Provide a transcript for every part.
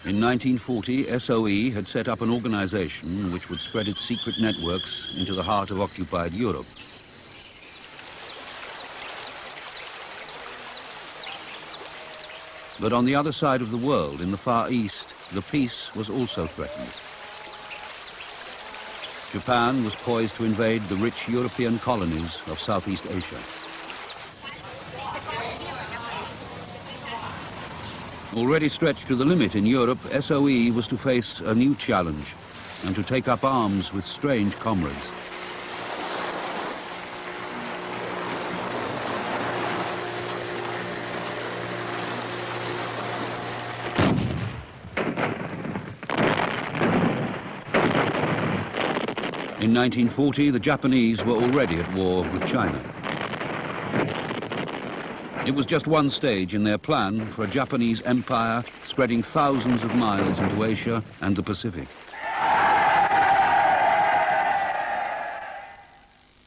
In 1940, SOE had set up an organization which would spread its secret networks into the heart of occupied Europe. But on the other side of the world, in the Far East, the peace was also threatened. Japan was poised to invade the rich European colonies of Southeast Asia. Already stretched to the limit in Europe, SOE was to face a new challenge and to take up arms with strange comrades. In 1940, the Japanese were already at war with China. It was just one stage in their plan for a Japanese empire spreading thousands of miles into Asia and the Pacific.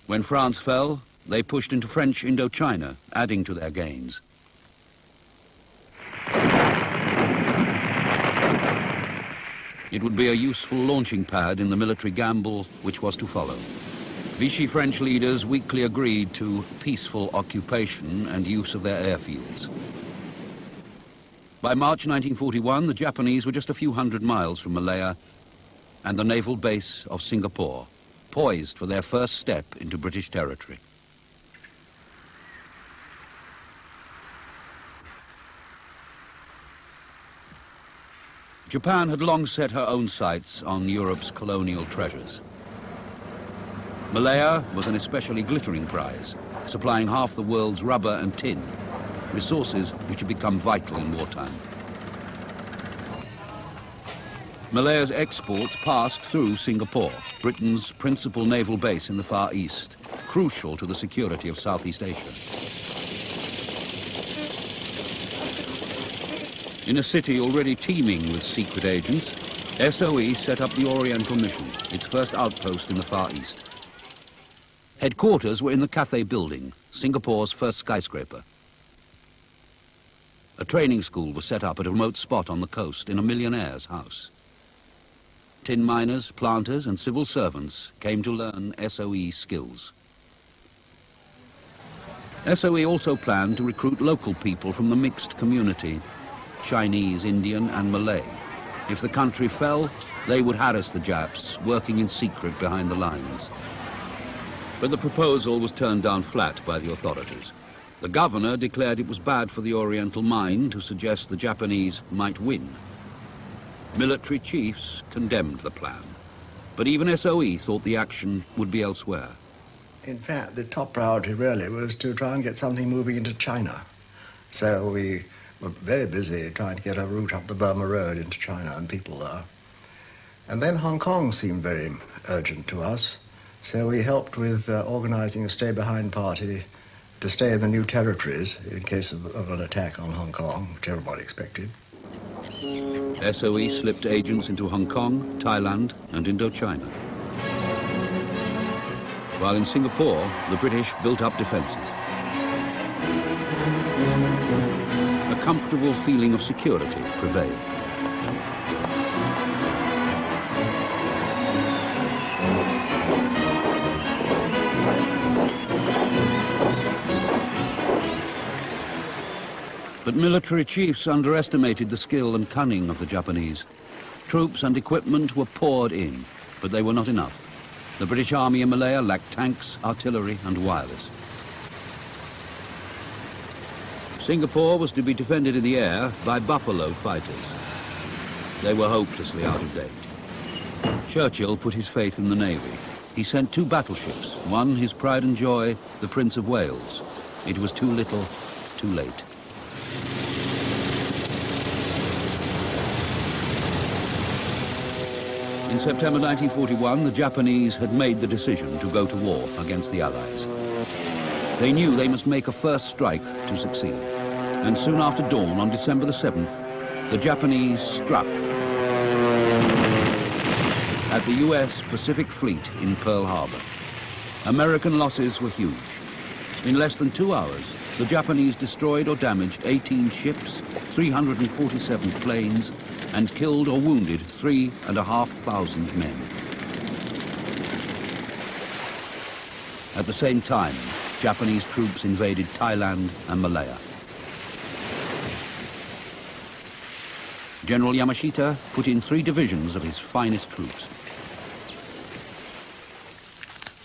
When France fell, they pushed into French Indochina, adding to their gains. It would be a useful launching pad in the military gamble which was to follow. Vichy French leaders weakly agreed to peaceful occupation and use of their airfields. By March 1941, the Japanese were just a few hundred miles from Malaya and the naval base of Singapore, poised for their first step into British territory. Japan had long set her own sights on Europe's colonial treasures. Malaya was an especially glittering prize, supplying half the world's rubber and tin, resources which had become vital in wartime. Malaya's exports passed through Singapore, Britain's principal naval base in the Far East, crucial to the security of Southeast Asia. In a city already teeming with secret agents, SOE set up the Oriental Mission, its first outpost in the Far East. Headquarters were in the Cathay Building, Singapore's first skyscraper. A training school was set up at a remote spot on the coast in a millionaire's house. Tin miners, planters and civil servants came to learn SOE skills. SOE also planned to recruit local people from the mixed community, Chinese, Indian and Malay. If the country fell, they would harass the Japs, working in secret behind the lines. But the proposal was turned down flat by the authorities. The governor declared it was bad for the Oriental mind to suggest the Japanese might win. Military chiefs condemned the plan, but even SOE thought the action would be elsewhere. In fact, the top priority really was to try and get something moving into China. So we were very busy trying to get a route up the Burma Road into China and people there. And then Hong Kong seemed very urgent to us. So we helped with organizing a stay-behind party to stay in the new territories in case of an attack on Hong Kong, which everybody expected. SOE slipped agents into Hong Kong, Thailand and Indochina. While in Singapore, the British built up defenses. A comfortable feeling of security prevailed. But military chiefs underestimated the skill and cunning of the Japanese. Troops and equipment were poured in, but they were not enough. The British Army in Malaya lacked tanks, artillery and wireless. Singapore was to be defended in the air by Buffalo fighters. They were hopelessly out of date. Churchill put his faith in the Navy. He sent 2 battleships, one his pride and joy, the Prince of Wales. It was too little, too late. In September 1941, the Japanese had made the decision to go to war against the Allies. They knew they must make a first strike to succeed. And soon after dawn, on December the 7th, the Japanese struck at the US Pacific Fleet in Pearl Harbor. American losses were huge. In less than 2 hours, the Japanese destroyed or damaged 18 ships, 347 planes, and killed or wounded 3,500 men. At the same time, Japanese troops invaded Thailand and Malaya. General Yamashita put in 3 divisions of his finest troops.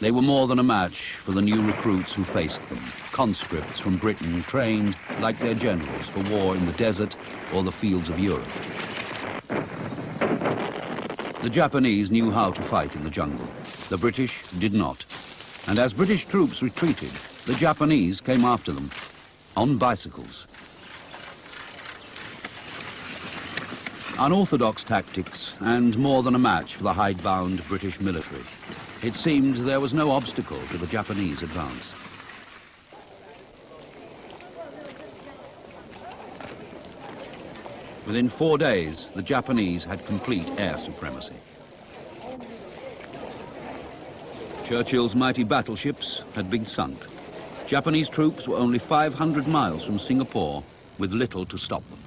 They were more than a match for the new recruits who faced them, conscripts from Britain trained, like their generals, for war in the desert or the fields of Europe. The Japanese knew how to fight in the jungle. The British did not. And as British troops retreated, the Japanese came after them on bicycles. Unorthodox tactics and more than a match for the hidebound British military. It seemed there was no obstacle to the Japanese advance. Within 4 days, the Japanese had complete air supremacy. Churchill's mighty battleships had been sunk. Japanese troops were only 500 miles from Singapore, with little to stop them.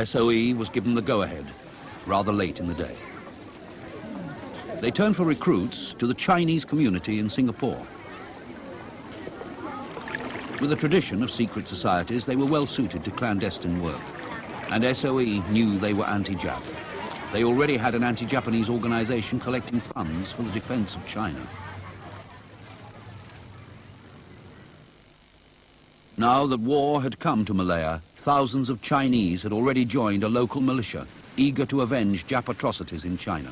SOE was given the go-ahead rather late in the day. They turned for recruits to the Chinese community in Singapore. With a tradition of secret societies, they were well suited to clandestine work, and SOE knew they were anti-Jap. They already had an anti-Japanese organization collecting funds for the defense of China. Now that war had come to Malaya, thousands of Chinese had already joined a local militia, eager to avenge Jap atrocities in China.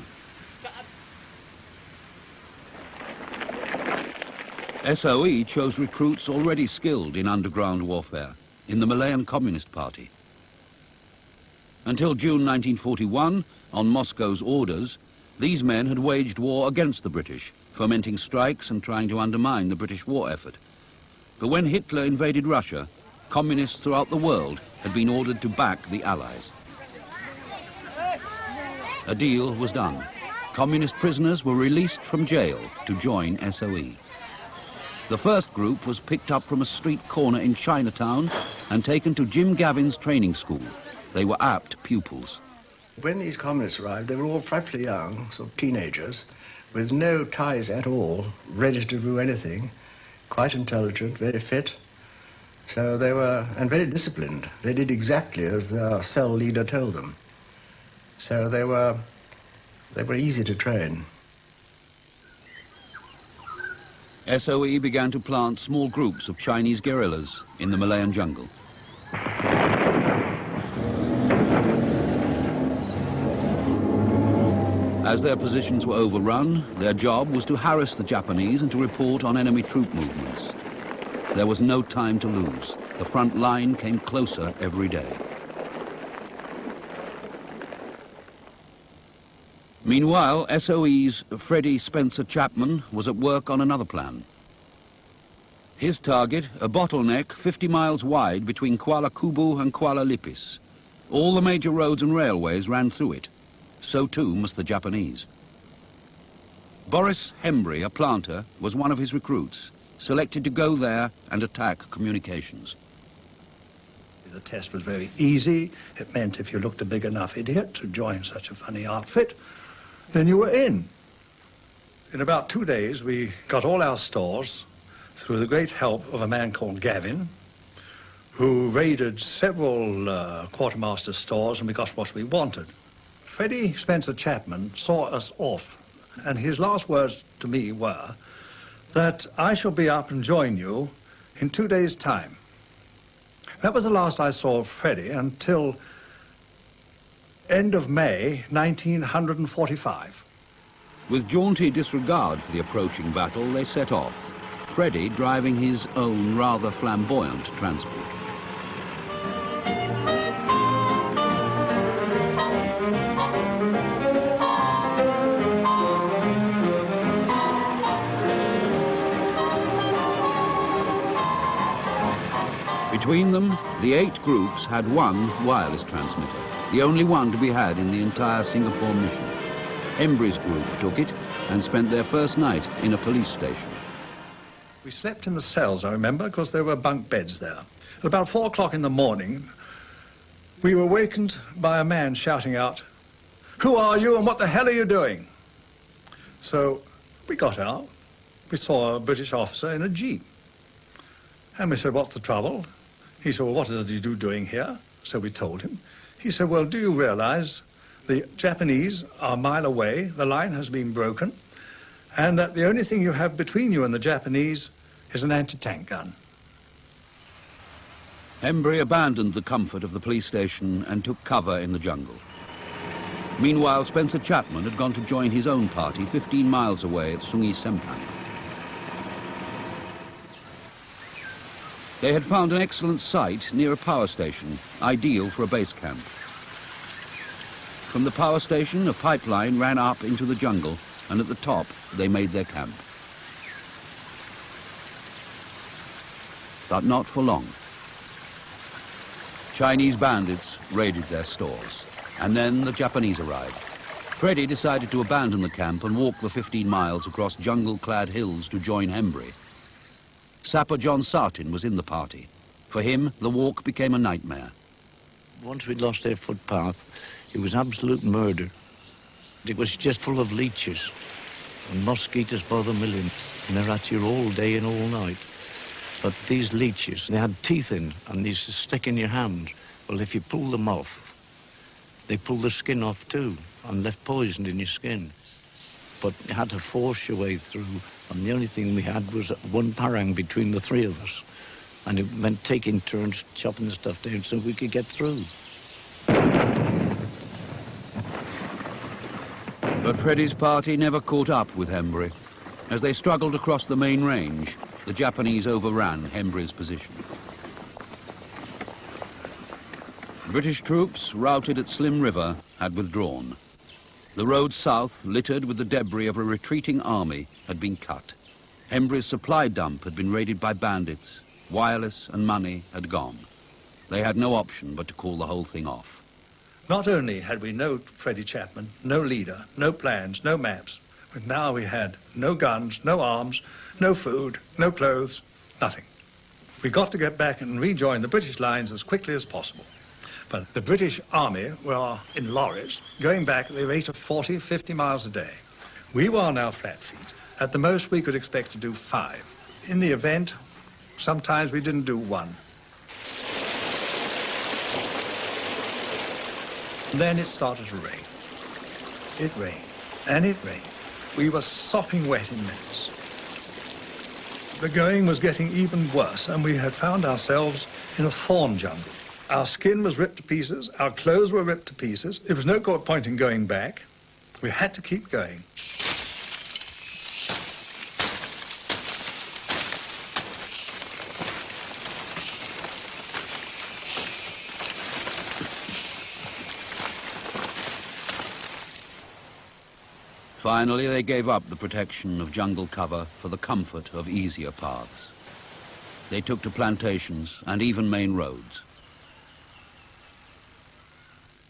SOE chose recruits already skilled in underground warfare, in the Malayan Communist Party. Until June 1941, on Moscow's orders, these men had waged war against the British, fomenting strikes and trying to undermine the British war effort. But when Hitler invaded Russia, communists throughout the world had been ordered to back the Allies. A deal was done. Communist prisoners were released from jail to join SOE. The first group was picked up from a street corner in Chinatown and taken to Jim Gavin's training school. They were apt pupils. When these communists arrived, they were all frightfully young, sort of teenagers, with no ties at all, ready to do anything, quite intelligent, very fit. So they were, and very disciplined. They did exactly as their cell leader told them. So they were easy to train. SOE began to plant small groups of Chinese guerrillas in the Malayan jungle. As their positions were overrun, their job was to harass the Japanese and to report on enemy troop movements. There was no time to lose. The front line came closer every day. Meanwhile, SOE's Freddie Spencer Chapman was at work on another plan. His target, a bottleneck 50 miles wide between Kuala Kubu and Kuala Lipis. All the major roads and railways ran through it. So too must the Japanese. Boris Hembry, a planter, was one of his recruits, selected to go there and attack communications. The test was very easy. It meant if you looked a big enough idiot to join such a funny outfit, then you were in. In about 2 days, we got all our stores through the great help of a man called Gavin, who raided several quartermaster stores, and we got what we wanted. Freddie Spencer Chapman saw us off, and his last words to me were that I shall be up and join you in 2 days' time. That was the last I saw of Freddie until end of May 1945. With jaunty disregard for the approaching battle, they set off, Freddie driving his own rather flamboyant transport. Between them, the 8 groups had one wireless transmitter, the only one to be had in the entire Singapore mission. Embry's group took it, and spent their first night in a police station. We slept in the cells, I remember, because there were bunk beds there. At about 4 o'clock in the morning, we were awakened by a man shouting out, "Who are you and what the hell are you doing?" So we got out. We saw a British officer in a jeep. And we said, "What's the trouble?" He said, "Well, what are you doing here?" So we told him. He said, "Well, do you realize the Japanese are a mile away, the line has been broken, and that the only thing you have between you and the Japanese is an anti-tank gun?" Hembry abandoned the comfort of the police station and took cover in the jungle. Meanwhile, Spencer Chapman had gone to join his own party 15 miles away at Sungi Sempan. They had found an excellent site near a power station, ideal for a base camp. From the power station, a pipeline ran up into the jungle, and at the top, they made their camp. But not for long. Chinese bandits raided their stores, and then the Japanese arrived. Freddie decided to abandon the camp and walk the 15 miles across jungle-clad hills to join Hembry. Sapper John Sartin was in the party. For him, the walk became a nightmare. Once we'd lost our footpath, it was absolute murder. It was just full of leeches and mosquitoes by the million, and they're at you all day and all night. But these leeches, they had teeth in, and they used to stick in your hand. Well, if you pull them off, they pull the skin off too, and left poison in your skin. But you had to force your way through, and the only thing we had was one parang between the three of us. And it meant taking turns chopping the stuff down so we could get through. But Freddie's party never caught up with Hembry. As they struggled across the main range, the Japanese overran Hembry's position. British troops, routed at Slim River, had withdrawn. The road south, littered with the debris of a retreating army, had been cut. Hembry's supply dump had been raided by bandits. Wireless and money had gone. They had no option but to call the whole thing off. Not only had we no Freddie Chapman, no leader, no plans, no maps, but now we had no guns, no arms, no food, no clothes, nothing. We got to get back and rejoin the British lines as quickly as possible. But the British Army were in lorries, going back at the rate of 40, 50 miles a day. We were on our flat feet. At the most, we could expect to do 5. In the event, sometimes we didn't do 1. Then it started to rain. It rained, and it rained. We were sopping wet in minutes. The going was getting even worse, and we had found ourselves in a thorn jungle. Our skin was ripped to pieces, our clothes were ripped to pieces. There was no point in going back. We had to keep going. Finally, they gave up the protection of jungle cover for the comfort of easier paths. They took to plantations and even main roads.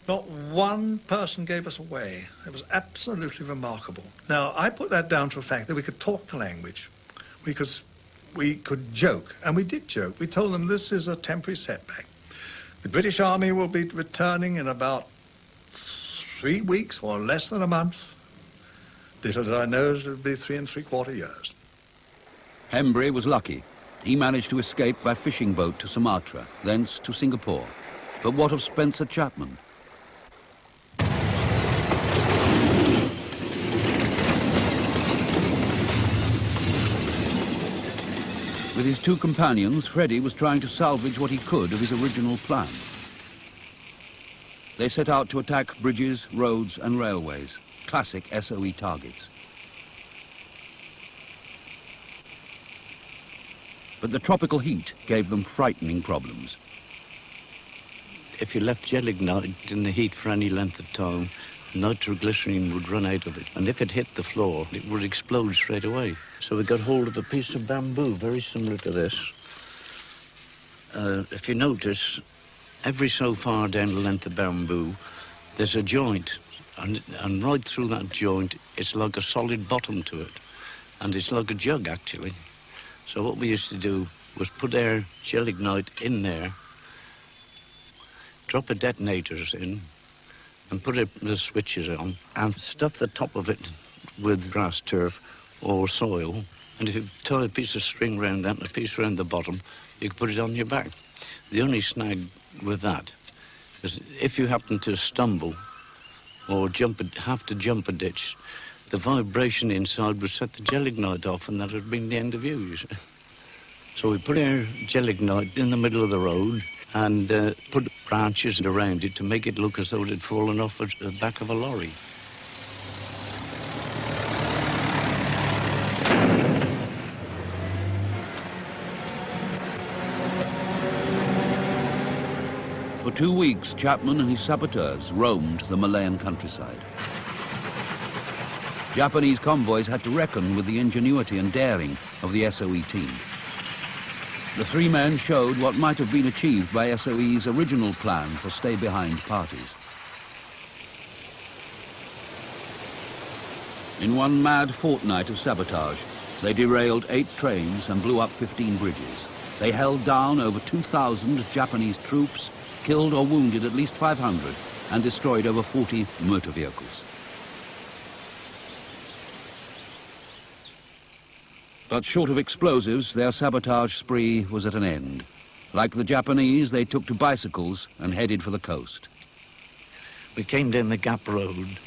Not one person gave us away. It was absolutely remarkable. Now, I put that down to the fact that we could talk the language. We could joke, and we did joke. We told them this is a temporary setback. The British Army will be returning in about 3 weeks or less than a month. Little did I know it would be 3 3/4 years. Hembry was lucky. He managed to escape by fishing boat to Sumatra, thence to Singapore. But what of Spencer Chapman? With his 2 companions, Freddie was trying to salvage what he could of his original plan. They set out to attack bridges, roads and railways, classic SOE targets. But the tropical heat gave them frightening problems. If you left gelignite in the heat for any length of time, nitroglycerine would run out of it. And if it hit the floor, it would explode straight away. So we got hold of a piece of bamboo, very similar to this. If you notice, every so far down the length of bamboo, there's a joint. And right through that joint, it's like a solid bottom to it. And it's like a jug, actually. So what we used to do was put our gelignite in there, drop the detonators in, and put the switches on, and stuff the top of it with grass turf or soil. And if you tie a piece of string around that and a piece around the bottom, you can put it on your back. The only snag with that is if you happen to stumble or have to jump a ditch, the vibration inside would set the gelignite off, and that would have been the end of you see. So we put our gelignite in the middle of the road and put branches around it to make it look as though it had fallen off the back of a lorry. For 2 weeks, Chapman and his saboteurs roamed the Malayan countryside. Japanese convoys had to reckon with the ingenuity and daring of the SOE team. The three men showed what might have been achieved by SOE's original plan for stay-behind parties. In one mad fortnight of sabotage, they derailed 8 trains and blew up 15 bridges. They held down over 2,000 Japanese troops, killed or wounded at least 500, and destroyed over 40 motor vehicles. But short of explosives, their sabotage spree was at an end. Like the Japanese, they took to bicycles and headed for the coast. We came down the Gap Road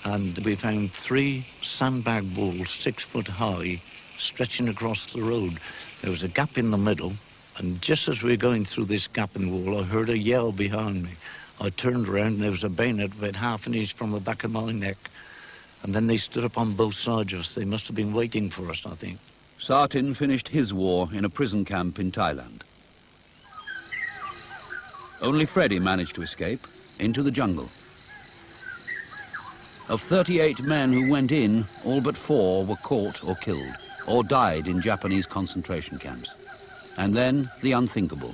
and we found 3 sandbag walls 6 foot high stretching across the road. There was a gap in the middle, and just as we were going through this gap in the wall, I heard a yell behind me. I turned around and there was a bayonet about half an inch from the back of my neck. And then they stood up on both sides of us. They must have been waiting for us, I think. Sartin finished his war in a prison camp in Thailand. Only Freddie managed to escape into the jungle. Of 38 men who went in, all but 4 were caught or killed, or died in Japanese concentration camps. And then the unthinkable.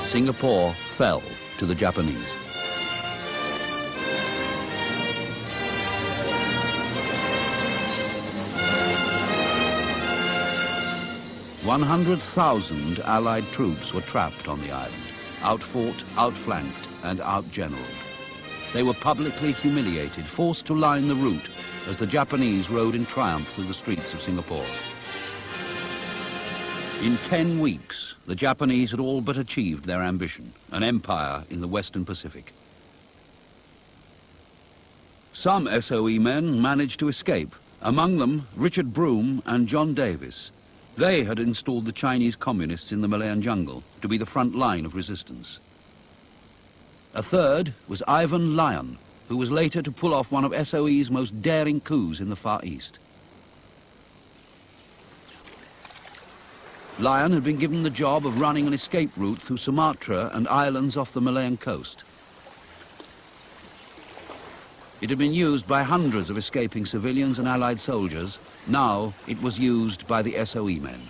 Singapore fell to the Japanese. "100,000 Allied troops were trapped on the island, outfought, outflanked, and outgeneraled. They were publicly humiliated, forced to line the route as the Japanese rode in triumph through the streets of Singapore. In 10 weeks, the Japanese had all but achieved their ambition, an empire in the Western Pacific. Some SOE men managed to escape, among them Richard Broome and John Davis. They had installed the Chinese communists in the Malayan jungle to be the front line of resistance. A third was Ivan Lyon, who was later to pull off one of SOE's most daring coups in the Far East. Lyon had been given the job of running an escape route through Sumatra and islands off the Malayan coast. It had been used by hundreds of escaping civilians and Allied soldiers. Now it was used by the SOE men.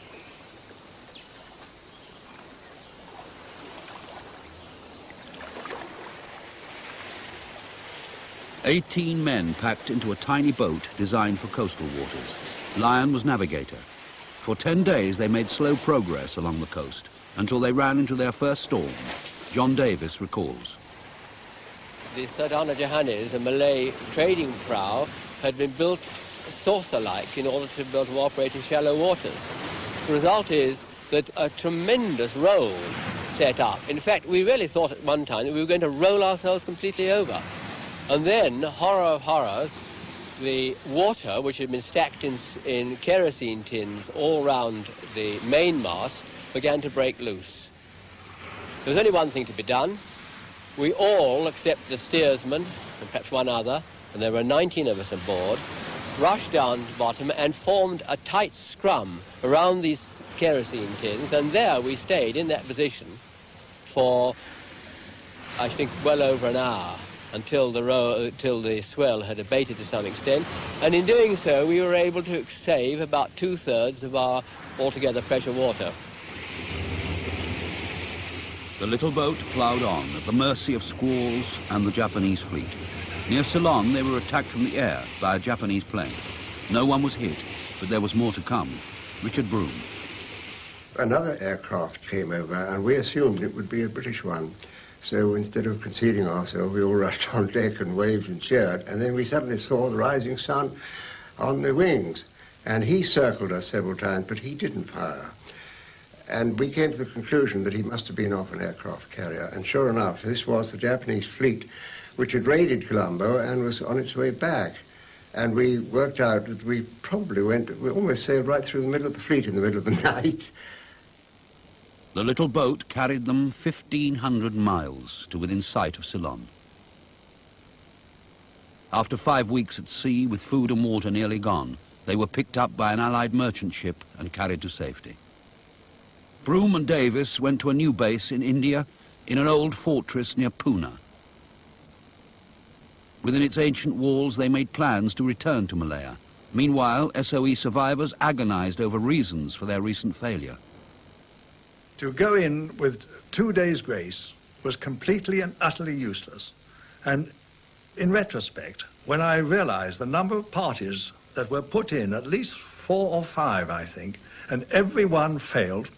"18 men packed into a tiny boat designed for coastal waters. Lyon was navigator. For 10 days they made slow progress along the coast until they ran into their first storm. John Davis recalls. The Sardana Johannes, a Malay trading prau, had been built saucer-like in order to be able to operate in shallow waters. The result is that a tremendous roll set up. In fact, we really thought at one time that we were going to roll ourselves completely over. And then, horror of horrors, the water, which had been stacked in kerosene tins all round the mainmast, began to break loose. There was only one thing to be done. We all, except the steersman and perhaps one other, and there were 19 of us aboard, rushed down to the bottom and formed a tight scrum around these kerosene tins, and there we stayed in that position for, I think, well over an hour, until the swell had abated to some extent. And in doing so, we were able to save about 2/3 of our altogether pressure water. The little boat ploughed on at the mercy of squalls and the Japanese fleet. Near Ceylon, they were attacked from the air by a Japanese plane. No one was hit, but there was more to come. Richard Broome. Another aircraft came over, and we assumed it would be a British one. So instead of concealing ourselves, we all rushed on deck and waved and cheered, and then we suddenly saw the rising sun on the wings. And he circled us several times, but he didn't fire. And we came to the conclusion that he must have been off an aircraft carrier. And sure enough, this was the Japanese fleet which had raided Colombo and was on its way back. And we worked out that we almost sailed right through the middle of the fleet in the middle of the night. The little boat carried them 1,500 miles to within sight of Ceylon. After 5 weeks at sea with food and water nearly gone, they were picked up by an Allied merchant ship and carried to safety. Broome and Davis went to a new base in India in an old fortress near Poona. Within its ancient walls, they made plans to return to Malaya. Meanwhile, SOE survivors agonized over reasons for their recent failure. To go in with 2 days' grace was completely and utterly useless. And in retrospect, when I realized the number of parties that were put in, at least 4 or 5, I think, and every one failed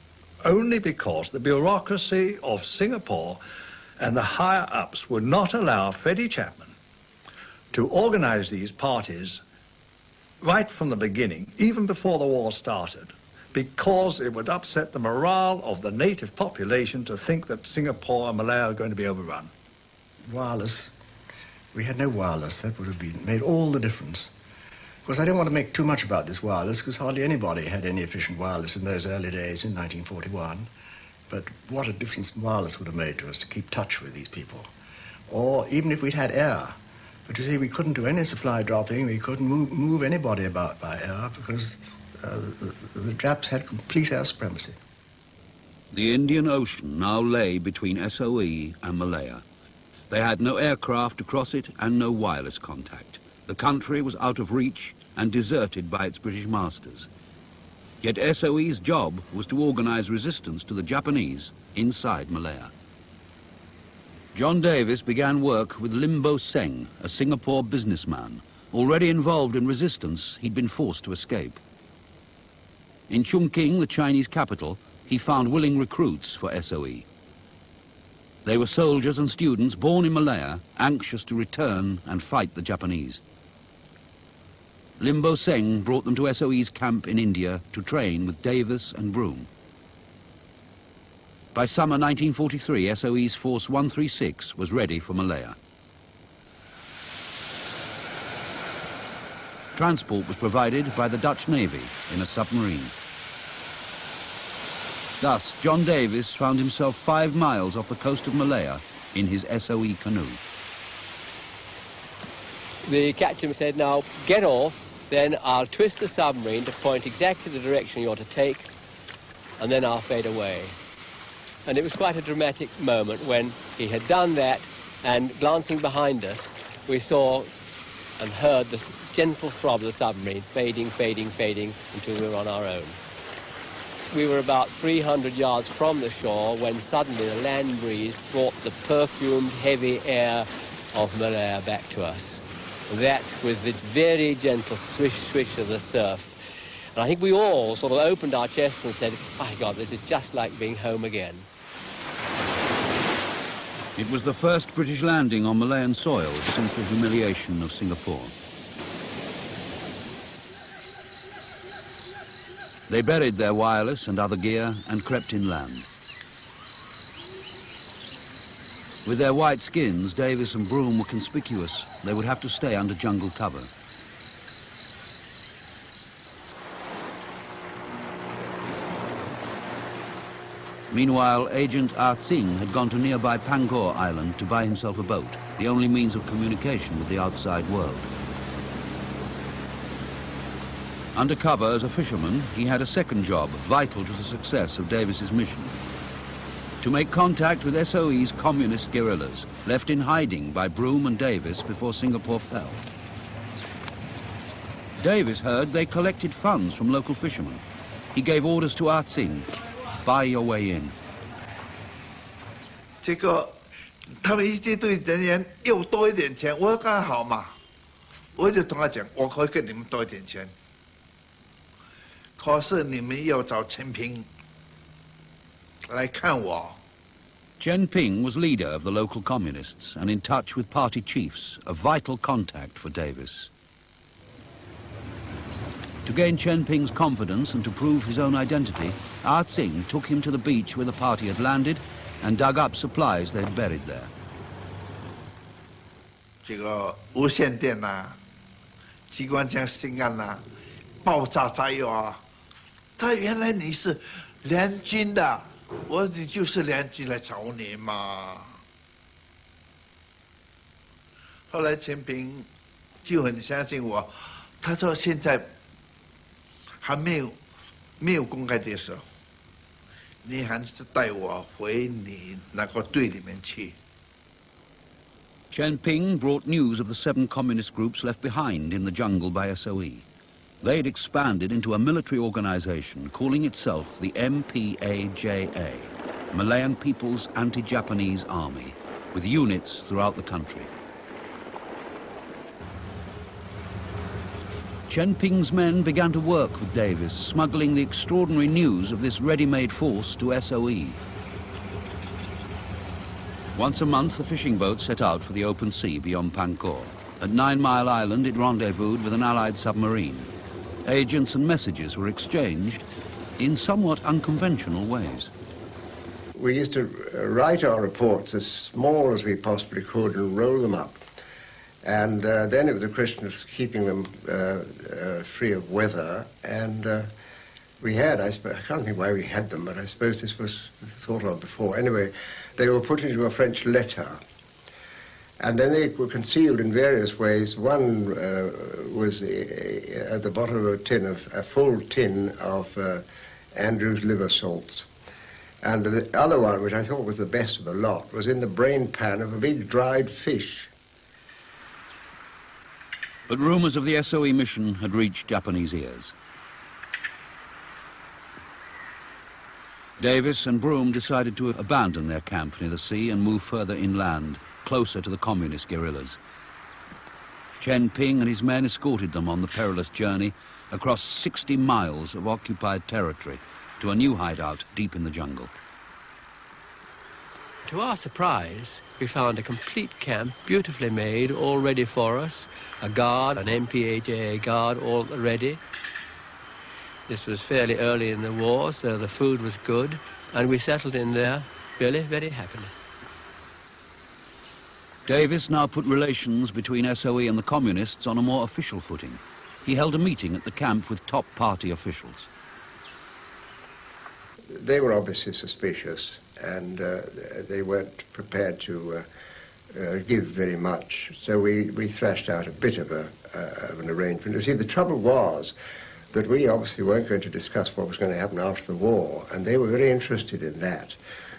only because the bureaucracy of Singapore and the higher-ups would not allow Freddie Chapman to organize these parties right from the beginning, even before the war started, because it would upset the morale of the native population to think that Singapore and Malaya are going to be overrun. Wireless. We had no wireless. That would have made all the difference. Of course, I don't want to make too much about this wireless, because hardly anybody had any efficient wireless in those early days in 1941. But what a difference wireless would have made to us to keep touch with these people. Or even if we'd had air. But you see, we couldn't do any supply dropping. We couldn't move anybody about by air, because the Japs had complete air supremacy. The Indian Ocean now lay between SOE and Malaya. They had no aircraft to cross it and no wireless contact. The country was out of reach and deserted by its British masters. Yet SOE's job was to organize resistance to the Japanese inside Malaya. John Davis began work with Limbo Seng, a Singapore businessman. Already involved in resistance, he'd been forced to escape. In Chungking, the Chinese capital, he found willing recruits for SOE. They were soldiers and students born in Malaya, anxious to return and fight the Japanese. Limbo Seng brought them to SOE's camp in India to train with Davis and Broome. By summer 1943, SOE's Force 136 was ready for Malaya. Transport was provided by the Dutch Navy in a submarine. Thus, John Davis found himself 5 miles off the coast of Malaya in his SOE canoe. The captain said, "Now get off, then I'll twist the submarine to point exactly the direction you're to take, and then I'll fade away." And it was quite a dramatic moment when he had done that, and glancing behind us, we saw and heard the gentle throb of the submarine fading, fading, fading until we were on our own. We were about 300 yards from the shore when suddenly the land breeze brought the perfumed, heavy air of Malaya back to us. That with the very gentle swish, swish of the surf. And I think we all sort of opened our chests and said, "My God, this is just like being home again." It was the first British landing on Malayan soil since the humiliation of Singapore. They buried their wireless and other gear and crept inland. With their white skins, Davis and Broome were conspicuous. They would have to stay under jungle cover. Meanwhile, Agent Ah Tsing had gone to nearby Pangor Island to buy himself a boat, the only means of communication with the outside world. Under cover as a fisherman, he had a second job, vital to the success of Davis's mission: to make contact with SOE's communist guerrillas, left in hiding by Broome and Davis before Singapore fell. Davis heard they collected funds from local fishermen. He gave orders to Ah Tsing: "Buy your way in." 结果他们一队人员又多一点钱，我刚好嘛，我就跟他讲，我可以给你们多一点钱，可是你们要找陈平来看我。 Chen Ping was leader of the local communists and in touch with party chiefs, a vital contact for Davis. To gain Chen Ping's confidence and to prove his own identity, Ah Tsing took him to the beach where the party had landed and dug up supplies they'd buried there. 这个无线电呐、机关枪信案呐、爆炸炸药啊，他原来你是联军的。 我你就是联军来找你嘛。后来陈平就很相信我，他说现在还没有公开的时候，你还是带我回你那个队里面去。 Chen Ping brought news of the 7 communist groups left behind in the jungle by SOE. They had expanded into a military organization calling itself the MPAJA, Malayan People's Anti-Japanese Army, with units throughout the country. Chen Ping's men began to work with Davis, smuggling the extraordinary news of this ready-made force to SOE. Once a month, the fishing boat set out for the open sea beyond Pankor. At 9 Mile Island, it rendezvoused with an Allied submarine. Agents and messages were exchanged in somewhat unconventional ways. We used to write our reports as small as we possibly could and roll them up. And then it was a question of keeping them free of weather. And we had, I can't think why we had them, but I suppose this was thought of before. Anyway, they were put into a French letter. And then they were concealed in various ways. One was at the bottom of a full tin of Andrew's liver salts. And the other one, which I thought was the best of the lot, was in the brain pan of a big dried fish. But rumors of the SOE mission had reached Japanese ears. Davis and Broome decided to abandon their camp near the sea and move further inland, closer to the communist guerrillas. Chen Ping and his men escorted them on the perilous journey across 60 miles of occupied territory to a new hideout deep in the jungle. To our surprise, we found a complete camp, beautifully made, all ready for us. A guard, an MPAJA guard, all ready. This was fairly early in the war, so the food was good, and we settled in there really very happily. Davis now put relations between SOE and the communists on a more official footing. He held a meeting at the camp with top party officials. They were obviously suspicious, and they weren't prepared to give very much. So we thrashed out a bit of an arrangement. You see, the trouble was that we obviously weren't going to discuss what was going to happen after the war, and they were very interested in that.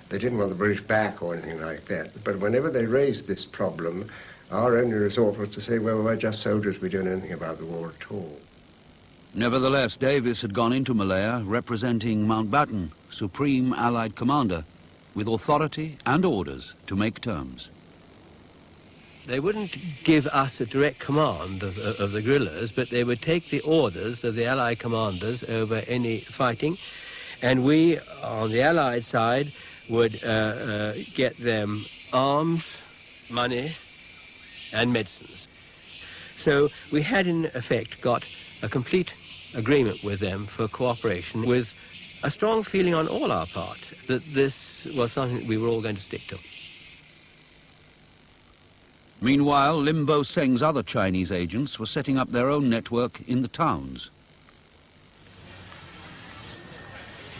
They didn't want the British back or anything like that. But whenever they raised this problem, our only resort was to say, well, we're just soldiers, we don't know anything about the war at all. Nevertheless, Davis had gone into Malaya representing Mountbatten, Supreme Allied Commander, with authority and orders to make terms. They wouldn't give us a direct command of the guerrillas, but they would take the orders of the Allied commanders over any fighting, and we, on the Allied side, would get them arms, money, and medicines. So we had, in effect, got a complete agreement with them for cooperation, with a strong feeling on all our parts that this was something that we were all going to stick to. Meanwhile, Lim Bo Seng's other Chinese agents were setting up their own network in the towns.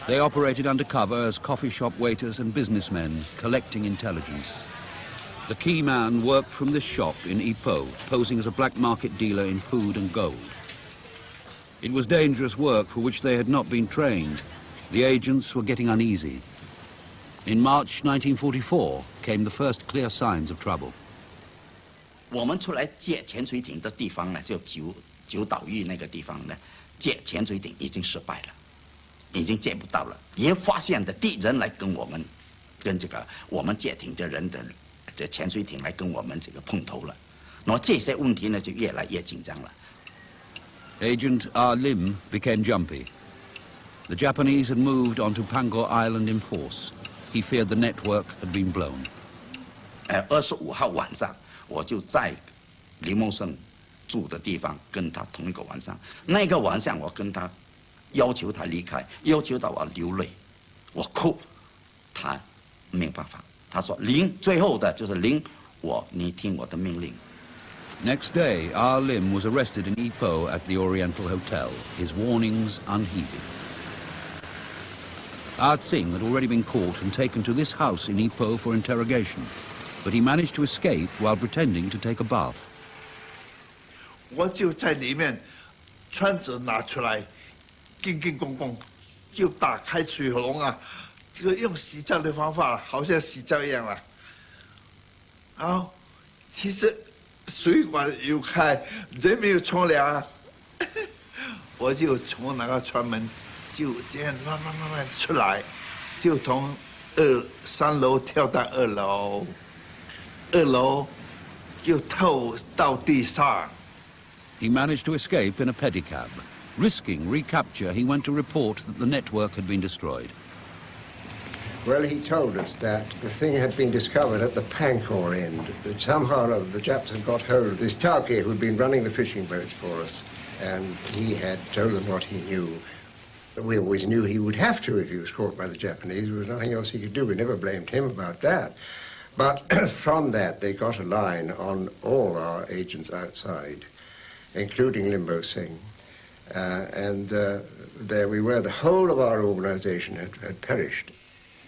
They operated undercover as coffee shop waiters and businessmen, collecting intelligence. The key man worked from this shop in Ipoh, posing as a black market dealer in food and gold. It was dangerous work for which they had not been trained. The agents were getting uneasy. In March 1944 came the first clear signs of trouble. 我们出来借潜水艇的地方呢，就九岛屿那个地方呢，借潜水艇已经失败了，已经借不到了。也发现的敌人来跟我们跟这个我们舰艇的人的这潜水艇来跟我们这个碰头了，那么这些问题呢就越来越紧张了。Agent R. Lim became jumpy. The Japanese had moved onto Pangor Island in force. He feared the network had been blown. 25号晚上，我就在林茂生住的地方跟他同一个晚上。那个晚上，我跟他要求他离开，要求到我流泪，我哭，他没有办法。他说：“林，最后的就是林，你听我的命令。” Next day, R. Lim was arrested in Ipoh at the Oriental Hotel, his warnings unheeded. Ard Singh had already been caught and taken to this house in Ipoh for interrogation, but he managed to escape while pretending to take a bath. 我就在里面，穿着拿出来，叮叮咣咣，就打开水龙啊，就用洗澡的方法，好像洗澡一样了。然后，其实水管有开，人没有冲凉啊，我就从那个船门就这样慢慢出来，就从3楼跳到2楼，2楼就透到地上。He managed to escape in a pedicab. Risking recapture, he went to report that the network had been destroyed. Well, he told us that the thing had been discovered at the Pangor end, that somehow or other the Japs had got hold of this Tauke who'd been running the fishing boats for us, and he had told them what he knew. We always knew he would have to if he was caught by the Japanese. There was nothing else he could do. We never blamed him about that. But from that, they got a line on all our agents outside, including Limbo Singh. There we were. The whole of our organization had perished.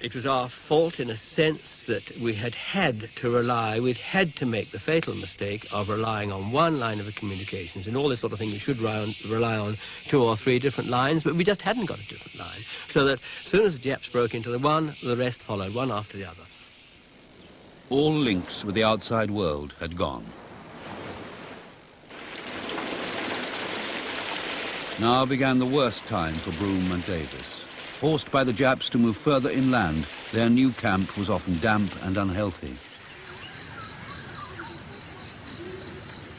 It was our fault in a sense that we'd had to make the fatal mistake of relying on one line of communications. In all this sort of thing, you should rely on 2 or 3 different lines, but we just hadn't got a different line. So that as soon as the Japs broke into the one, the rest followed, one after the other. All links with the outside world had gone. Now began the worst time for Broome and Davis. Forced by the Japs to move further inland, their new camp was often damp and unhealthy.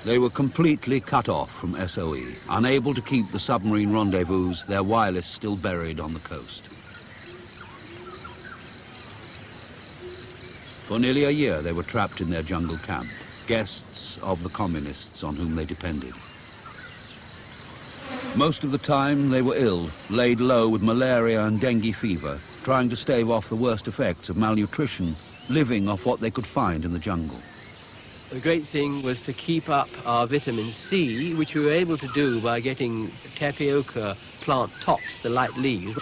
They were completely cut off from SOE, unable to keep the submarine rendezvous, their wireless still buried on the coast. For nearly a year they were trapped in their jungle camp, guests of the communists on whom they depended. Most of the time they were ill, laid low with malaria and dengue fever, trying to stave off the worst effects of malnutrition, living off what they could find in the jungle. The great thing was to keep up our vitamin C, which we were able to do by getting tapioca plant tops, the light leaves,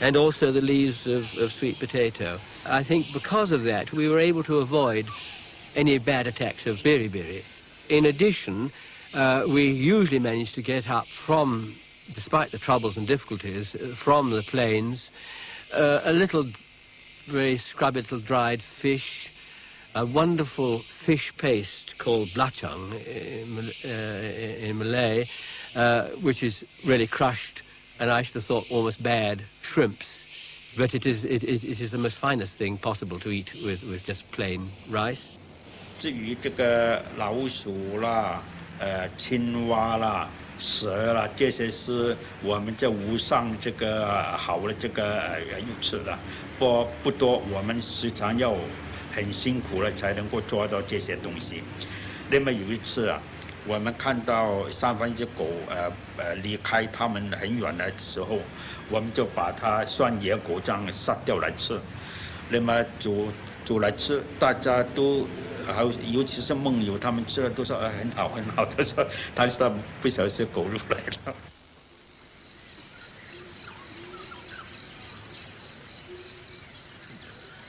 and also the leaves of sweet potato. I think because of that we were able to avoid any bad attacks of beriberi. In addition, we usually managed to get up from, despite the troubles and difficulties, from the plains, a little, very scrubby little dried fish, a wonderful fish paste called blachang in Malay, which is really crushed, and I should have thought almost bad, shrimps. But it is the most finest thing possible to eat with just plain rice. 至于这个老鼠啦。青蛙啦、蛇啦，这些是我们在湖上这个好的这个鱼吃的，不多，我们时常要很辛苦了才能够抓到这些东西。那么有一次啊，我们看到3只狗离开它们很远的时候，我们就把它算野狗这样杀掉来吃。那么煮来吃，大家都。尤其是梦游，他们吃了都说很好很好。他说不小心狗入来了。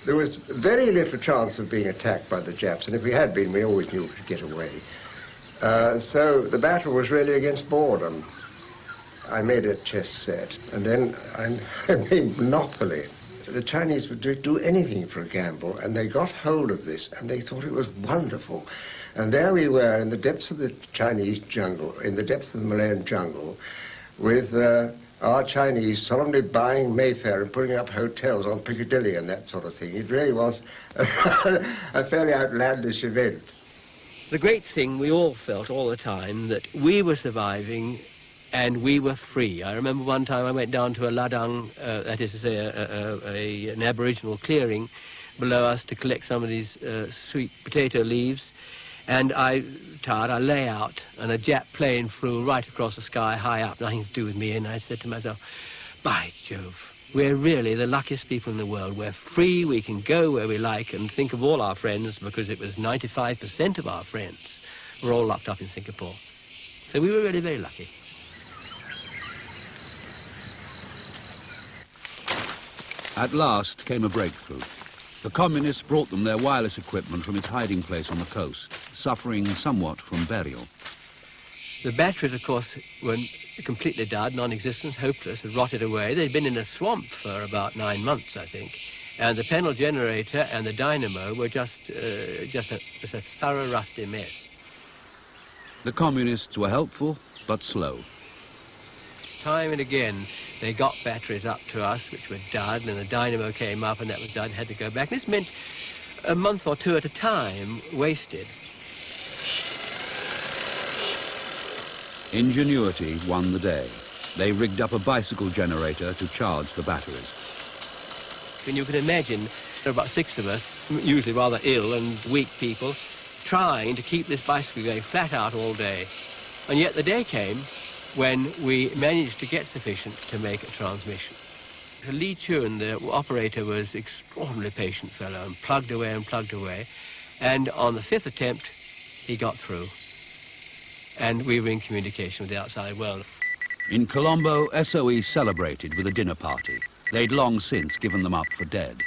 There was very little chance of being attacked by the Japs, and if we had been, we always knew we could get away. So the battle was really against boredom. I made a chess set, and then I made Monopoly. The Chinese would do anything for a gamble, and they got hold of this, and they thought it was wonderful. And there we were in the depths of the Chinese jungle, in the depths of the Malayan jungle, with our Chinese solemnly buying Mayfair and putting up hotels on Piccadilly and that sort of thing. It really was a fairly outlandish event. The great thing we all felt all the time, that we were surviving and we were free. I remember one time I went down to a ladang, that is to say an aboriginal clearing below us to collect some of these sweet potato leaves, and I lay out, and a Jap plane flew right across the sky, high up, nothing to do with me, and I said to myself, by Jove, we're really the luckiest people in the world. We're free, we can go where we like, and think of all our friends, because it was 95% of our friends were all locked up in Singapore. So we were really very lucky. At last came a breakthrough. The communists brought them their wireless equipment from its hiding place on the coast, suffering somewhat from burial. The batteries, of course, were completely dead, non-existent, hopeless, had rotted away. They'd been in a swamp for about 9 months, I think. And the panel generator and the dynamo were just a thorough rusty mess. The communists were helpful, but slow. Time and again, they got batteries up to us, which were dud, and the dynamo came up, and that was dud, had to go back. This meant a month or two at a time wasted. Ingenuity won the day. They rigged up a bicycle generator to charge the batteries. And you can imagine there were about 6 of us, usually rather ill and weak people, trying to keep this bicycle going flat out all day. And yet the day came when we managed to get sufficient to make a transmission. Li Chun, the operator, was an extraordinarily patient fellow and plugged away, and on the 5th attempt, he got through. And we were in communication with the outside world. In Colombo, SOE celebrated with a dinner party. They'd long since given them up for dead.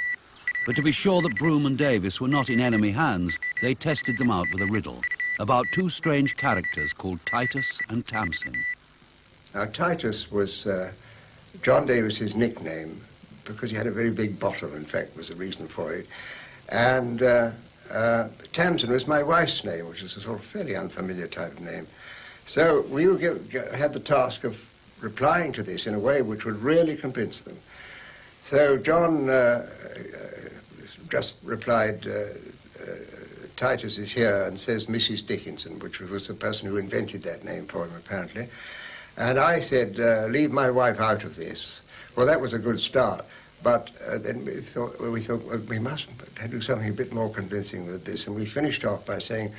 But to be sure that Broome and Davis were not in enemy hands, they tested them out with a riddle about 2 strange characters called Titus and Tamsin. Now, Titus was John Davis's nickname because he had a very big bottom, in fact, was the reason for it. And Tamsin was my wife's name, which is a sort of fairly unfamiliar type of name. So we had the task of replying to this in a way which would really convince them. So John just replied, Titus is here, and says Mrs. Dickinson, which was the person who invented that name for him, apparently. And I said, leave my wife out of this. Well, that was a good start. But then we thought, well, we must do something a bit more convincing than this. And we finished off by saying,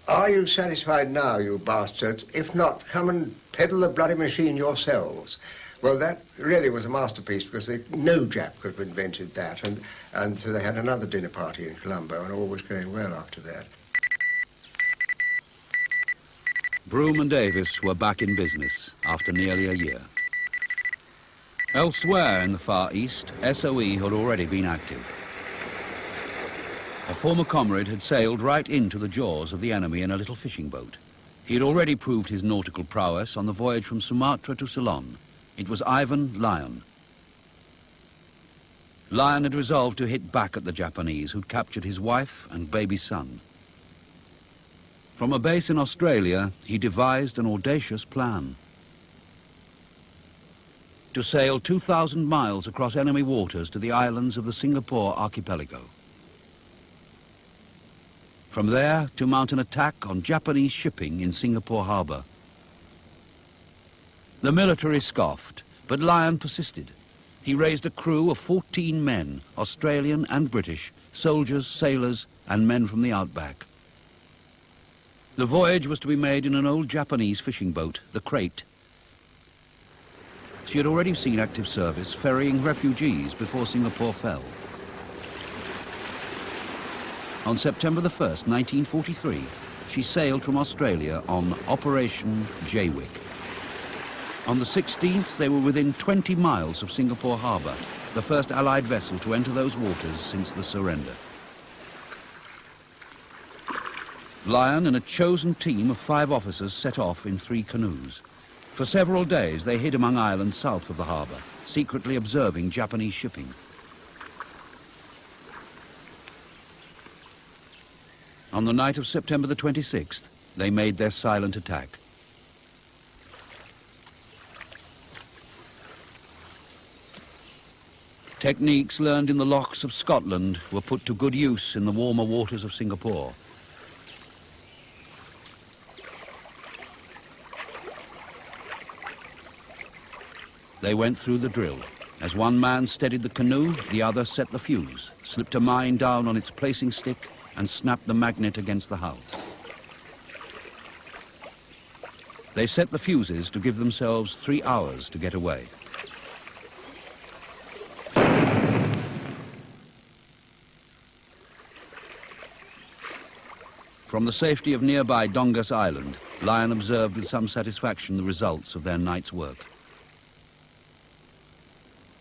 are you satisfied now, you bastards? If not, come and peddle the bloody machine yourselves. Well, that really was a masterpiece, because no Jap could have invented that. And so they had another dinner party in Colombo, and all was going well after that. Broome and Davis were back in business after nearly a year. Elsewhere in the Far East, SOE had already been active. A former comrade had sailed right into the jaws of the enemy in a little fishing boat. He had already proved his nautical prowess on the voyage from Sumatra to Ceylon. It was Ivan Lyon. Lyon had resolved to hit back at the Japanese, who'd captured his wife and baby son. From a base in Australia, he devised an audacious plan. To sail 2,000 miles across enemy waters to the islands of the Singapore archipelago. From there, to mount an attack on Japanese shipping in Singapore harbour. The military scoffed, but Lyon persisted. He raised a crew of 14 men, Australian and British, soldiers, sailors, and men from the outback. The voyage was to be made in an old Japanese fishing boat, the Crate. She had already seen active service, ferrying refugees before Singapore fell. On September the 1st, 1943, she sailed from Australia on Operation Jaywick. On the 16th, they were within 20 miles of Singapore harbour, the first Allied vessel to enter those waters since the surrender. Lyon and a chosen team of 5 officers set off in 3 canoes. For several days, they hid among islands south of the harbour, secretly observing Japanese shipping. On the night of September the 26th, they made their silent attack. Techniques learned in the locks of Scotland were put to good use in the warmer waters of Singapore. They went through the drill. As one man steadied the canoe, the other set the fuse, slipped a mine down on its placing stick, and snapped the magnet against the hull. They set the fuses to give themselves 3 hours to get away. From the safety of nearby Dongus Island, Lyon observed with some satisfaction the results of their night's work.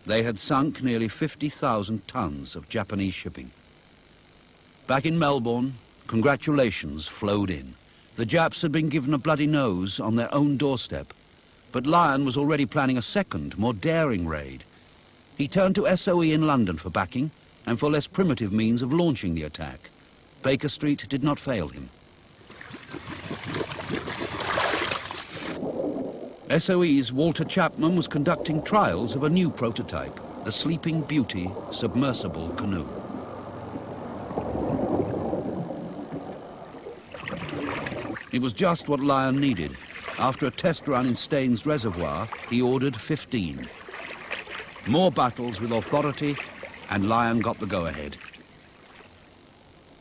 They had sunk nearly 50,000 tons of Japanese shipping. Back in Melbourne, congratulations flowed in. The Japs had been given a bloody nose on their own doorstep, but Lyon was already planning a second, more daring raid. He turned to SOE in London for backing and for less primitive means of launching the attack. Baker Street did not fail him. SOE's Walter Chapman was conducting trials of a new prototype, the Sleeping Beauty submersible canoe. It was just what Lyon needed. After a test run in Staines Reservoir, he ordered 15. More battles with authority, and Lyon got the go-ahead.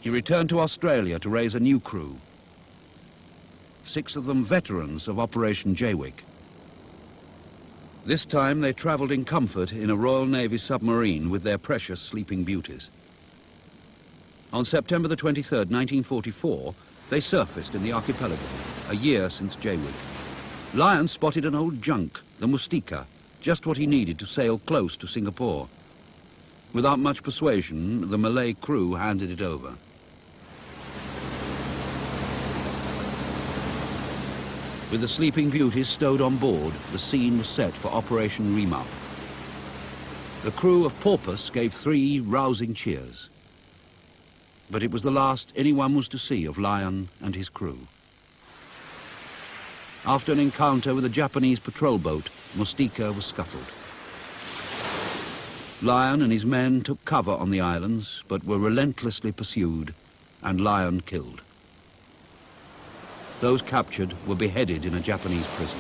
He returned to Australia to raise a new crew. 6 of them veterans of Operation Jaywick. This time they travelled in comfort in a Royal Navy submarine with their precious Sleeping Beauties. On September the 23rd, 1944, they surfaced in the archipelago, a year since Jaywick. Lyon spotted an old junk, the Mustika, just what he needed to sail close to Singapore. Without much persuasion, the Malay crew handed it over. With the Sleeping Beauties stowed on board, the scene was set for Operation Remount. The crew of Porpoise gave 3 rousing cheers. But it was the last anyone was to see of Lyon and his crew. After an encounter with a Japanese patrol boat, Mustika was scuttled. Lyon and his men took cover on the islands, but were relentlessly pursued, and Lyon killed. Those captured were beheaded in a Japanese prison.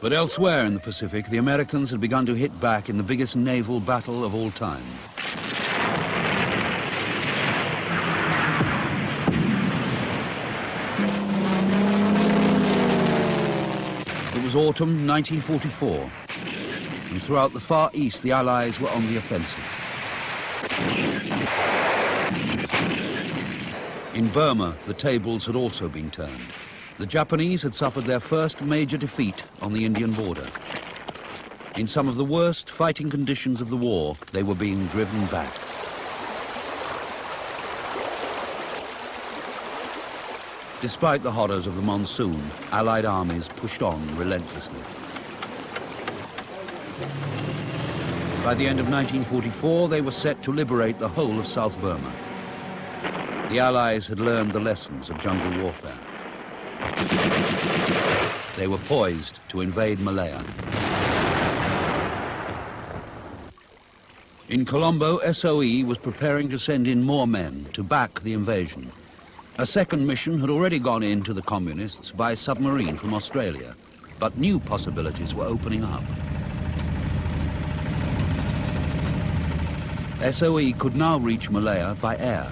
But elsewhere in the Pacific, the Americans had begun to hit back in the biggest naval battle of all time. It was autumn 1944, and throughout the Far East, the Allies were on the offensive. In Burma, the tables had also been turned. The Japanese had suffered their first major defeat on the Indian border. In some of the worst fighting conditions of the war, they were being driven back. Despite the horrors of the monsoon, Allied armies pushed on relentlessly. By the end of 1944, they were set to liberate the whole of South Burma. The Allies had learned the lessons of jungle warfare. They were poised to invade Malaya. In Colombo, SOE was preparing to send in more men to back the invasion. A second mission had already gone in to the communists by submarine from Australia, but new possibilities were opening up. SOE could now reach Malaya by air.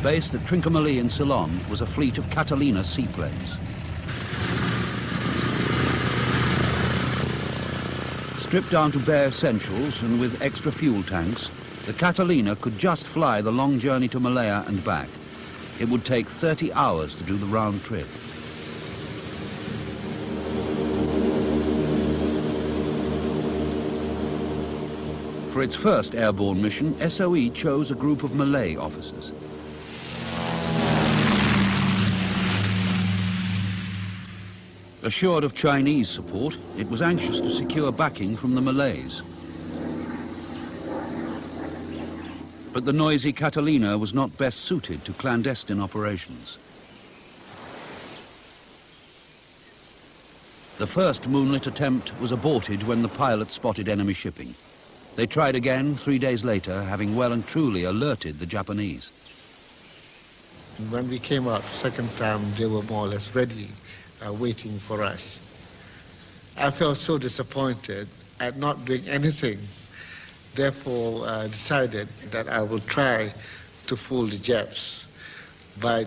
Based at Trincomalee in Ceylon was a fleet of Catalina seaplanes. Stripped down to bare essentials and with extra fuel tanks, the Catalina could just fly the long journey to Malaya and back. It would take 30 hours to do the round trip. For its first airborne mission, SOE chose a group of Malay officers. Assured of Chinese support, it was anxious to secure backing from the Malays. But the noisy Catalina was not best suited to clandestine operations. The first moonlit attempt was aborted when the pilot spotted enemy shipping. They tried again 3 days later, having well and truly alerted the Japanese. When we came out second time, they were more or less ready, waiting for us. I felt so disappointed at not doing anything. Therefore, I decided that I would try to fool the Japs by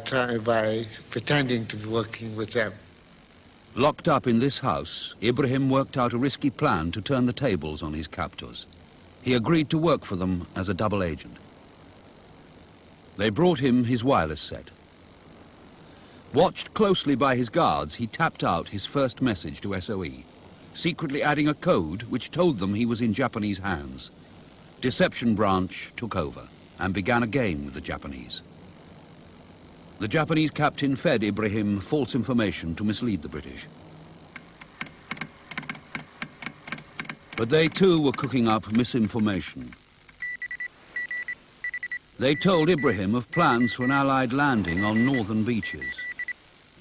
pretending to be working with them. Locked up in this house, Ibrahim worked out a risky plan to turn the tables on his captors. He agreed to work for them as a double agent. They brought him his wireless set. Watched closely by his guards, he tapped out his first message to SOE, secretly adding a code which told them he was in Japanese hands. Deception branch took over and began a game with the Japanese. The Japanese captain fed Ibrahim false information to mislead the British. But they too were cooking up misinformation. They told Ibrahim of plans for an Allied landing on northern beaches.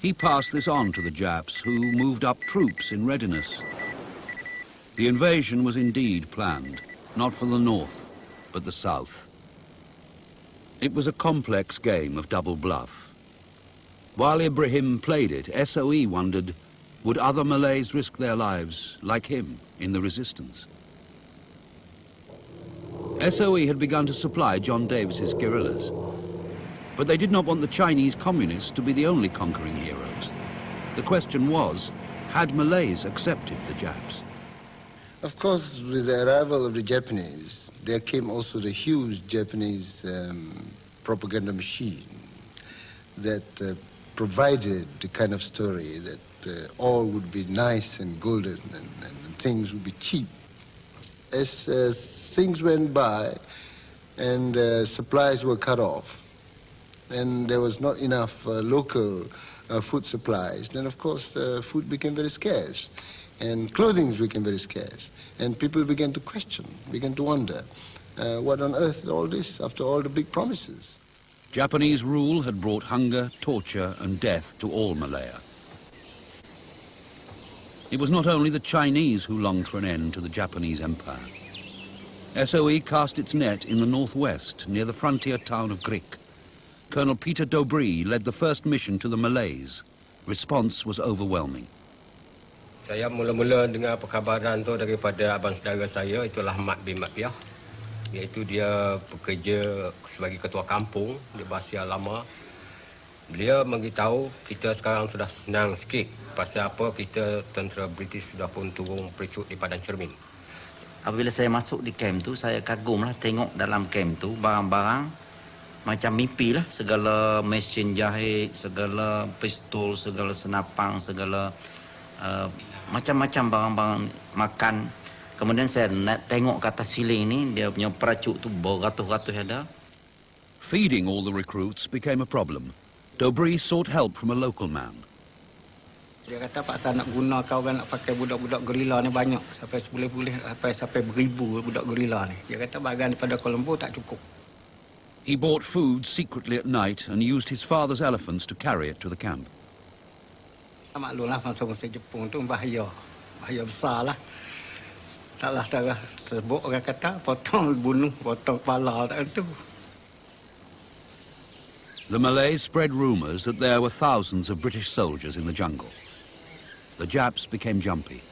He passed this on to the Japs, who moved up troops in readiness. The invasion was indeed planned, not for the north, but the south. It was a complex game of double bluff. While Ibrahim played it, SOE wondered, would other Malays risk their lives, like him, in the resistance? SOE had begun to supply John Davis's guerrillas, but they did not want the Chinese communists to be the only conquering heroes. The question was, had Malays accepted the Japs? Of course, with the arrival of the Japanese, there came also the huge Japanese propaganda machine that provided the kind of story that all would be nice and golden and things would be cheap. As things went by and supplies were cut off and there was not enough local food supplies, then of course food became very scarce and clothing became very scarce and people began to question, began to wonder, what on earth is all this after all the big promises? Japanese rule had brought hunger, torture and death to all Malaya. It was not only the Chinese who longed for an end to the Japanese empire. SOE cast its net in the northwest, near the frontier town of Grik. Colonel Peter Dobry led the first mission to the Malays. Response was overwhelming. Saya mula-mula dengar perkabaran tu daripada abang saudara saya, itulah Mat bin Matpiah. Iaitu dia bekerja sebagai ketua kampung di Basia Lama. Beliau memberitahu kita sekarang sudah senang sikit. Pasal apa kita tentera British sudah pun turun percut di Padang Cermin. Apabila saya masuk di camp tu, saya kagumlah tengok dalam camp tu barang-barang macam mimpi lah. Segala mesin jahit, segala pistol, segala senapang, segala macam-macam barang-barang makan. Kemudian saya tengok ke atas siling ni, dia punya peracuk tu beratus-ratus ada. Feeding all the recruits became a problem. Dobry sought help from a local man. Dia kata paksa nak guna kau kan nak pakai budak-budak gerila ni banyak. Sampai sepuluh-puluh, sampai beribu budak gerila ni. Dia kata bagian daripada Colombo tak cukup. He bought food secretly at night and used his father's elephants to carry it to the camp. Maklumlah masa-masa Jepun tu bahaya. Bahaya besar lah. Taklah darah sebut orang kata potong bunuh, potong kepala tak tentu. The Malays spread rumors that there were thousands of British soldiers in the jungle. The Japs became jumpy.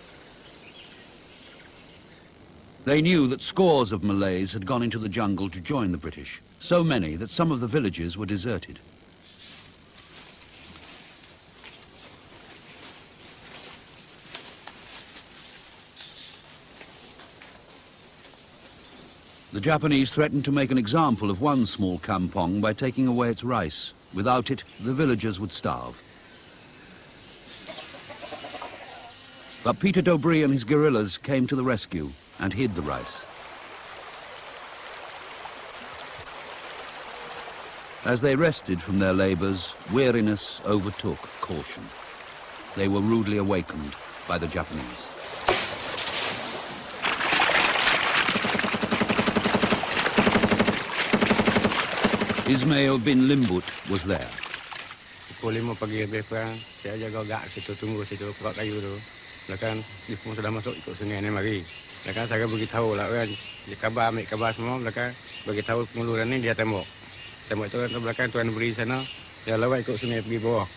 They knew that scores of Malays had gone into the jungle to join the British, so many that some of the villages were deserted. The Japanese threatened to make an example of one small kampong by taking away its rice. Without it, the villagers would starve. But Peter Dobry and his guerrillas came to the rescue and hid the rice. As they rested from their labors, weariness overtook caution. They were rudely awakened by the Japanese. Ismail bin Limbut was there. Pukul 5 pagi lebih kurang, saya jaga gak situ, tunggu situ, perak kayu tu. Kan dia pun sudah masuk ikut sungai ni mari. Kan saya beritahu lah kan, dia kabar ambil kabar semua, kan beritahu penguluran ni dia tembok. Tembok tu kan ke belakang tuan beri sana, dia lewat ikut sungai pergi bawah.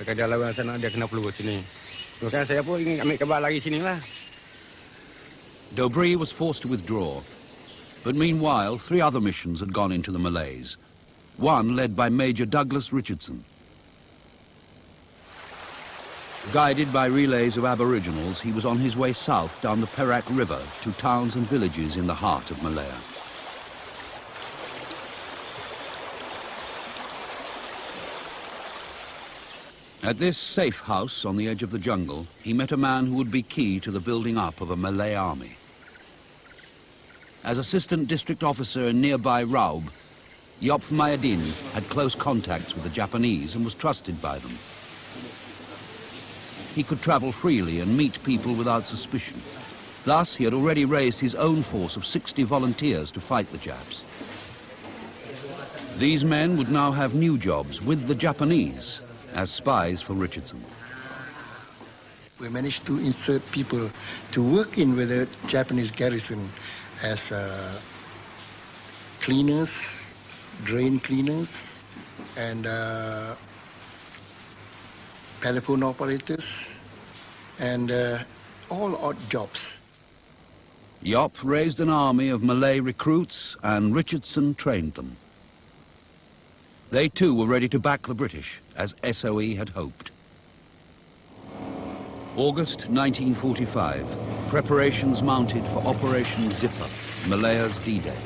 Lepas dia lewat sana dia kena peluru sini. Kan saya pun ingin ambil kabar lagi sini lah. Dobree was forced to withdraw, but meanwhile 3 other missions had gone into the Malays, one led by Major Douglas Richardson. Guided by relays of Aboriginals, he was on his way south down the Perak River to towns and villages in the heart of Malaya. At this safe house on the edge of the jungle, he met a man who would be key to the building up of a Malay army. As assistant district officer in nearby Raub, Yop Mayadin had close contacts with the Japanese and was trusted by them. He could travel freely and meet people without suspicion. Thus, he had already raised his own force of 60 volunteers to fight the Japs. These men would now have new jobs with the Japanese as spies for Richardson. We managed to insert people to work in with the Japanese garrison as cleaners, drain cleaners, and telephone operators, and all odd jobs. Yop raised an army of Malay recruits and Richardson trained them. They too were ready to back the British, as SOE had hoped. August 1945, preparations mounted for Operation Zipper, Malaya's D-Day.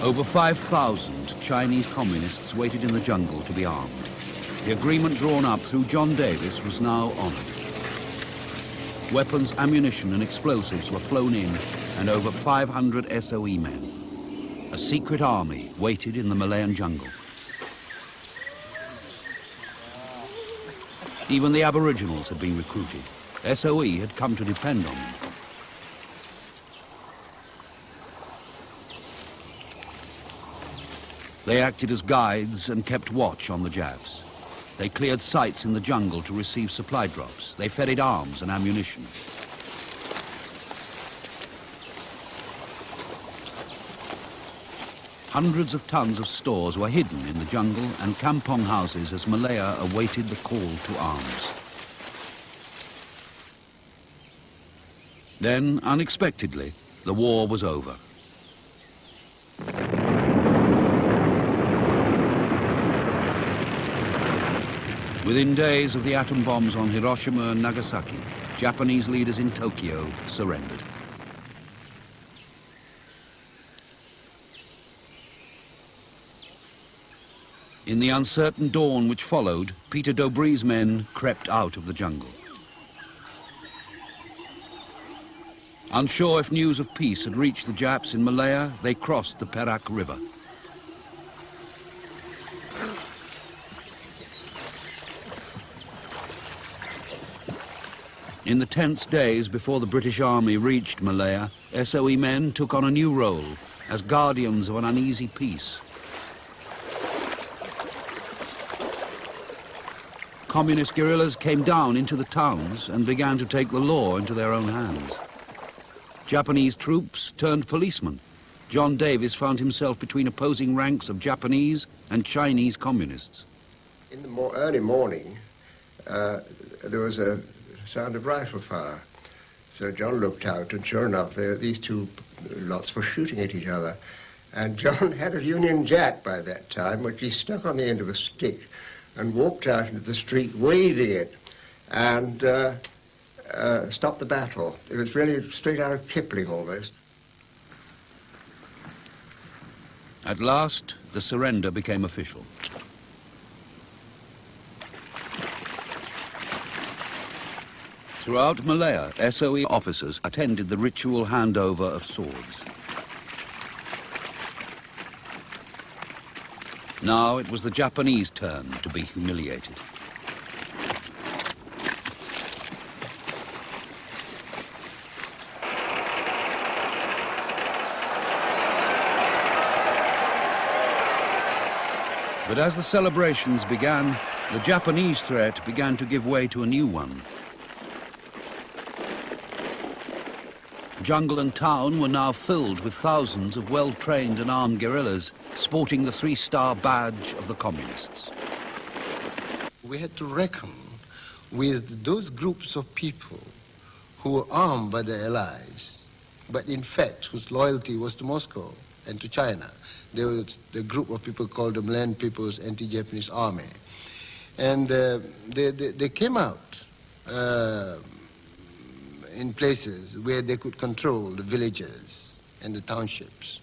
Over 5,000 Chinese communists waited in the jungle to be armed. The agreement drawn up through John Davis was now honored. Weapons, ammunition and explosives were flown in, and over 500 SOE men. A secret army waited in the Malayan jungle. Even the Aboriginals had been recruited. SOE had come to depend on them. They acted as guides and kept watch on the Japs. They cleared sites in the jungle to receive supply drops. They ferried arms and ammunition. Hundreds of tons of stores were hidden in the jungle and kampong houses as Malaya awaited the call to arms. Then, unexpectedly, the war was over. Within days of the atom bombs on Hiroshima and Nagasaki, Japanese leaders in Tokyo surrendered. In the uncertain dawn which followed, Peter Dobree's men crept out of the jungle. Unsure if news of peace had reached the Japs in Malaya, they crossed the Perak River. In the tense days before the British Army reached Malaya, SOE men took on a new role as guardians of an uneasy peace. Communist guerrillas came down into the towns and began to take the law into their own hands. Japanese troops turned policemen. John Davis found himself between opposing ranks of Japanese and Chinese communists. In the early morning, there was a sound of rifle fire. So John looked out, and sure enough, these two lots were shooting at each other. And John had a Union Jack by that time, which he stuck on the end of a stick and walked out into the street waving it and stopped the battle. It was really straight out of Kipling almost. At last, the surrender became official. Throughout Malaya, SOE officers attended the ritual handover of swords. Now it was the Japanese turn to be humiliated. But as the celebrations began, The Japanese threat began to give way to a new one. Jungle and town were now filled with thousands of well-trained and armed guerrillas, sporting the 3-star badge of the communists. We had to reckon with those groups of people who were armed by the Allies, but in fact whose loyalty was to Moscow and to China. There was the group of people called the Land People's Anti-Japanese Army. And they came out in places where they could control the villages and the townships.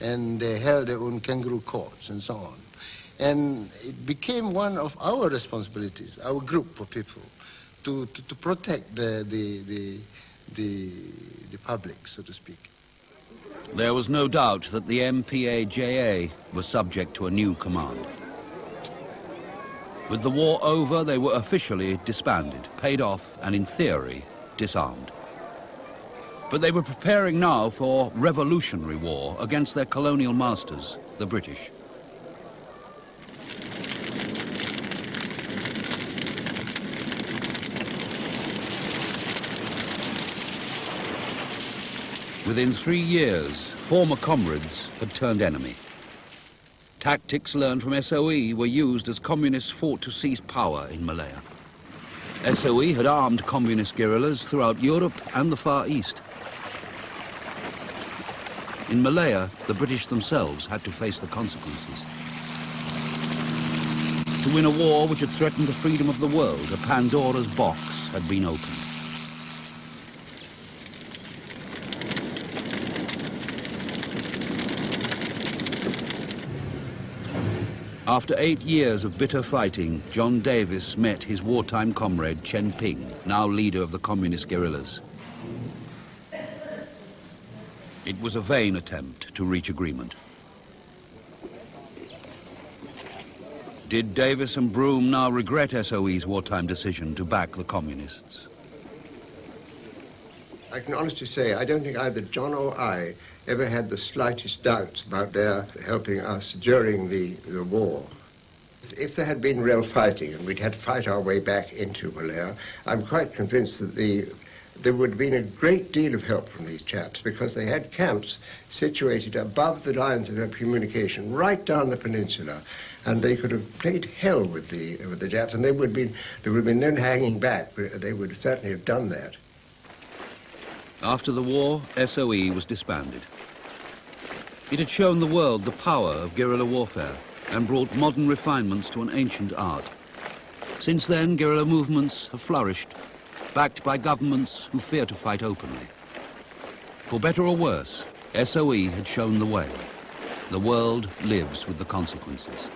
And they held their own kangaroo courts and so on. And it became one of our responsibilities, our group of people, to protect the public, so to speak. There was no doubt that the MPAJA was subject to a new command. With the war over, they were officially disbanded, paid off, and in theory, disarmed. But they were preparing now for revolutionary war against their colonial masters, the British. Within 3 years, former comrades had turned enemy. Tactics learned from SOE were used as communists fought to seize power in Malaya. SOE had armed communist guerrillas throughout Europe and the Far East. In Malaya, the British themselves had to face the consequences. To win a war which had threatened the freedom of the world, a Pandora's box had been opened. After 8 years of bitter fighting, John Davis met his wartime comrade Chen Ping, now leader of the communist guerrillas. It was a vain attempt to reach agreement. Did Davis and Broome now regret SOE's wartime decision to back the communists? I can honestly say I don't think either John or I ever had the slightest doubts about their helping us during the war. If there had been real fighting and we'd had to fight our way back into Malaya, I'm quite convinced that there would have been a great deal of help from these chaps because they had camps situated above the lines of communication right down the peninsula, and they could have played hell with the Japs, and there would have been no hanging back. They would certainly have done that. After the war, SOE was disbanded. It had shown the world the power of guerrilla warfare and brought modern refinements to an ancient art. Since then, guerrilla movements have flourished, backed by governments who fear to fight openly. For better or worse, SOE had shown the way. The world lives with the consequences.